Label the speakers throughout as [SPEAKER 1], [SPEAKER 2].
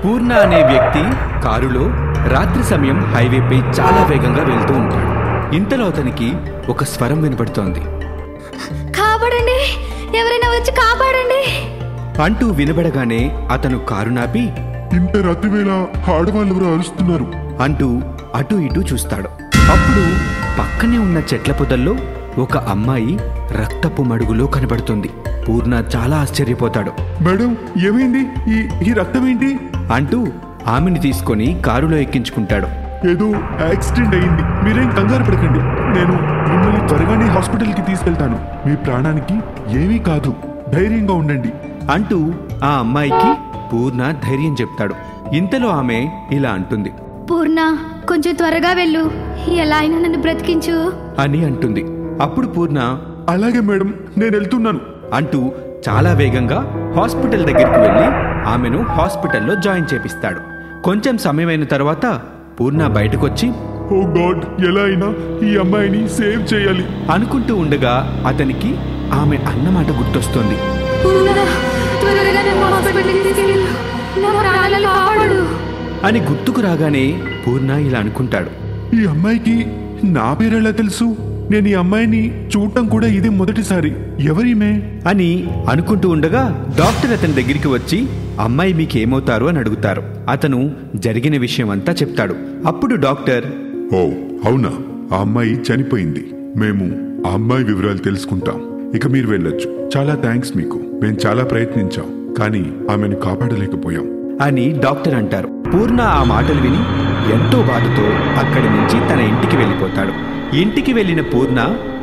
[SPEAKER 1] పూర్ణ అనే వ్యక్తి కారులో రాత్రి సమయం హైవేపై చాలా వేగంగా వెళ్తూ ఉంటాడు. ఇంతలో అతనికి ఒక స్వరం వినపడుతోంది.
[SPEAKER 2] కాపాడండి, ఎవరైనా వచ్చి కాపాడండి
[SPEAKER 1] అంటూ వినబడగానే అతను కారు నాపి,
[SPEAKER 3] ఇంత రాత్రివేళ ఆడవాళ్ళెవరో అరుస్తున్నారు
[SPEAKER 1] అంటూ అటు ఇటు చూస్తాడు. అప్పుడు పక్కనే ఉన్న చెట్ల పొదల్లో ఒక అమ్మాయి రక్తపు మడుగులో కనబడుతుంది. పూర్ణ చాలా ఆశ్చర్యపోతాడు.
[SPEAKER 3] మేడం, ఏమైంది? ఈ రక్తం ఏంటి?
[SPEAKER 1] అంటూ ఆమెను తీసుకొని కారులో ఎక్కించుకుంటాడు.
[SPEAKER 3] ఏదో యాక్సిడెంట్ అయింది, మీరేం కంగారు పడకండి. నేను మిమ్మల్ని త్వరగానే హాస్పిటల్కి తీసుకెళ్తాను. మీ ప్రాణానికి ఏమీ కాదు, ధైర్యంగా ఉండండి
[SPEAKER 1] అంటూ ఆ అమ్మాయికి పూర్ణ ధైర్యం చెప్తాడు. ఇంతలో ఆమె ఇలా అంటుంది.
[SPEAKER 2] పూర్ణ, కొంచెం త్వరగా వెళ్ళు, ఎలా అయినా నన్ను బ్రతికించు
[SPEAKER 1] అని అంటుంది. అప్పుడు పూర్ణ
[SPEAKER 3] అలాగే మేడం, నేను వెళ్తున్నాను
[SPEAKER 1] అంటూ చాలా వేగంగా హాస్పిటల్ దగ్గరికి వెళ్ళి ఆమెను హాస్పిటల్లో జాయిన్ చేపిస్తాడు. కొంచెం సమయమైన తర్వాత పూర్ణ బయటకొచ్చి,
[SPEAKER 3] ఓ గాడ్, ఎలా అయినా ఈ అమ్మాయిని సేవ్ చేయాలి
[SPEAKER 1] అనుకుంటూ ఉండగా అతనికి ఆమె అన్నమాట గుర్తొస్తుంది. అని గుర్తుకు రాగానే పూర్ణ ఇలా అనుకుంటాడు.
[SPEAKER 3] ఈ అమ్మాయికి నా పేరెలా తెలుసు? నేను ఈ అమ్మాయిని చూడటం కూడా ఇది మొదటిసారి. ఎవరిమే
[SPEAKER 1] అని అనుకుంటూ ఉండగా డాక్టర్ అతని దగ్గరికి వచ్చి, అమ్మాయి మీకేమవుతారు అని అడుగుతారు. అతను జరిగిన విషయం అంతా చెప్తాడు. అప్పుడు డాక్టర్,
[SPEAKER 3] ఓ అవునా, ఆ అమ్మాయి చనిపోయింది. మేము ఆ అమ్మాయి వివరాలు తెలుసుకుంటాం. ఇక మీరు వెళ్ళొచ్చు. చాలా థ్యాంక్స్ మీకు. మేము చాలా ప్రయత్నించాం, కానీ ఆమెను కాపాడలేకపోయాం
[SPEAKER 1] అని డాక్టర్ అంటారు. పూర్ణ ఆ మాటలు విని ఎంతో బాధతో అక్కడి నుంచి తన ఇంటికి వెళ్ళిపోతాడు. ఇంటికి వెళ్ళిన పూర్ణ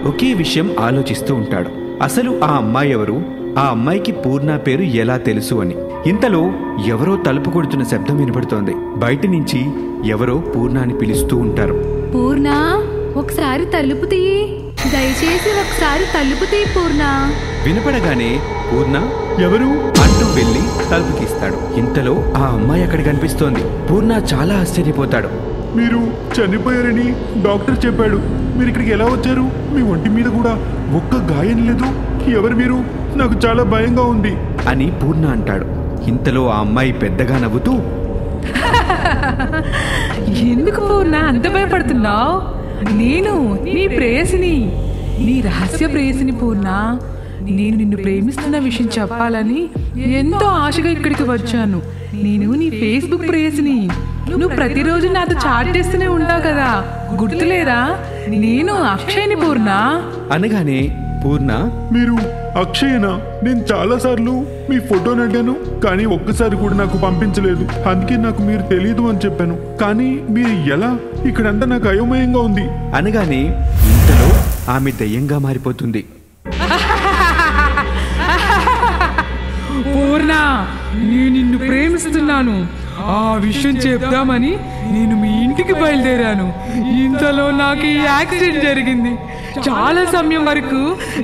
[SPEAKER 1] ఒకే విషయం ఆలోచిస్తూ ఉంటాడు. అసలు ఆ అమ్మాయి ఎవరు? ఆ అమ్మాయికి పూర్ణ పేరు ఎలా తెలుసు అని. ఇంతలో ఎవరో తలుపు కొడుతున్న శబ్దం వినపడుతోంది. బయట నుంచి ఎవరో పూర్ణ అని పిలుస్తూ ఉంటారు.
[SPEAKER 2] పూర్ణ, ఒకసారి తలుపు తీయి, దయచేసి ఒకసారి తలుపు తీయి పూర్ణ.
[SPEAKER 1] వినపడగానే పూర్ణ
[SPEAKER 3] ఎవరు
[SPEAKER 1] అంటూ వెళ్ళి తలుపు తీస్తాడు. ఇంతలో ఆ అమ్మాయి అక్కడ కనిపిస్తోంది. పూర్ణ చాలా ఆశ్చర్యపోతాడు.
[SPEAKER 3] మీరు చనిపోయారని డాక్టర్ చెప్పాడు. మీరు ఇక్కడికి ఎలా వచ్చారు? మీ ఒంటి మీద కూడా ఒక్క గాయం లేదు. ఎవరు మీరు? నాకు చాలా భయంగా ఉంది
[SPEAKER 1] అని పూర్ణ అంటాడు. ఇంతలో ఆ అమ్మాయి పెద్దగా నవ్వుతూ,
[SPEAKER 4] ఎందుకు పూర్ణ అంత భయపడుతున్నావు? నేను నీ ప్రేయసిని, నీ రహస్య ప్రేయసిని పూర్ణ. నేను నిన్ను ప్రేమిస్తున్న విషయం చెప్పాలని ఎంతో ఆశగా ఇక్కడికి వచ్చాను. నేను నీ ఫేస్బుక్ ప్రేయసిని. నువ్వు ప్రతిరోజు నాతో చాట్ చేస్తూనే ఉంటావు కదా, గుర్తులేదా? నేను అక్షయ్ని పూర్ణ.
[SPEAKER 1] అనగానే పూర్ణ,
[SPEAKER 3] మీరు అక్షయనా? నేను చాలా సార్లు మీ ఫోటోని అడిగాను, కానీ ఒక్కసారి కూడా నాకు పంపించలేదు. అందుకే నాకు మీరు తెలియదు అని చెప్పాను. కానీ మీరు ఎలా? ఇక్కడంతా నాకు అయోమయంగా ఉంది
[SPEAKER 1] అనగానే ఇంతలో ఆమె దయ్యంగా మారిపోతుంది.
[SPEAKER 4] పూర్ణ, నేను నిన్ను ప్రేమిస్తున్నాను. ఆ విషయం చెప్దామని నేను మీ ఇంటికి బయలుదేరాను. ఇంతలో నాకు ఈ యాక్సిడెంట్ జరిగింది. చాలా సమయం వరకు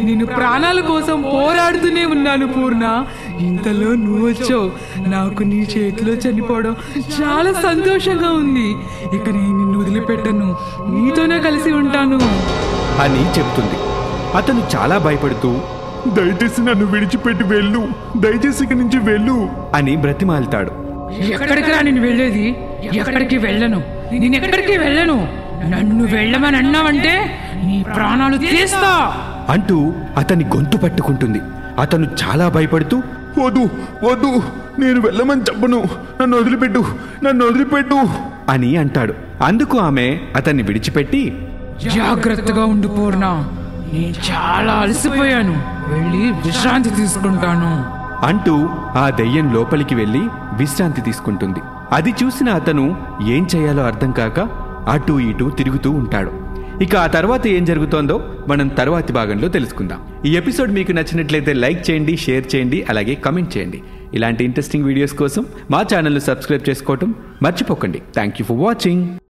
[SPEAKER 4] నేను ప్రాణాల కోసం పోరాడుతూనే ఉన్నాను పూర్ణ. ఇంతలో నువ్వు వచ్చావు. నాకు నీ చేతిలో చనిపోవడం చాలా సంతోషంగా ఉంది. ఇక నేను నిన్ను వదిలిపెట్టను, నీతోనే కలిసి ఉంటాను
[SPEAKER 1] అని చెప్తుంది. అతను చాలా భయపడుతూ,
[SPEAKER 3] దయచేసి నన్ను విడిచిపెట్టి వెళ్ళు, దయచేసి ఇక్కడి నుంచి వెళ్ళు
[SPEAKER 1] అని బ్రతిమాలుతాడు.
[SPEAKER 4] ఎక్కడికి రా నేను వెళ్ళేది? ఎక్కడికి వెళ్ళను, నేను ఎక్కడికి వెళ్ళను. నన్ను వెళ్ళమని అన్నావంటే నీ ప్రాణాలు తీస్తా
[SPEAKER 1] అంటూ అతని గొంతు పట్టుకుంటుంది. అతను చాలా భయపడుతూ,
[SPEAKER 3] వద్దు వద్దు, నేను వెళ్ళమని చెప్పను, నన్ను వదిలిపెట్టు, నన్ను వదిలిపెట్టు
[SPEAKER 1] అని అంటాడు. అందుకు ఆమె అతన్ని విడిచిపెట్టి,
[SPEAKER 4] జాగ్రత్తగా ఉండు పూర్ణ, నేను చాలా అలసిపోయాను, వెళ్ళి విశ్రాంతి తీసుకుంటాను
[SPEAKER 1] అంటూ ఆ దెయ్యం లోపలికి వెళ్ళి విశ్రాంతి తీసుకుంటుంది. అది చూసిన అతను ఏం చేయాలో అర్థం కాక అటూ ఇటూ తిరుగుతూ ఉంటాడు. ఇక ఆ తర్వాత ఏం జరుగుతోందో మనం తర్వాతి భాగంలో తెలుసుకుందాం. ఈ ఎపిసోడ్ మీకు నచ్చినట్లయితే లైక్ చేయండి, షేర్ చేయండి, అలాగే కమెంట్ చేయండి. ఇలాంటి ఇంట్రెస్టింగ్ వీడియోస్ కోసం మా ఛానల్ను సబ్స్క్రైబ్ చేసుకోవటం మర్చిపోకండి. Thank you for watching.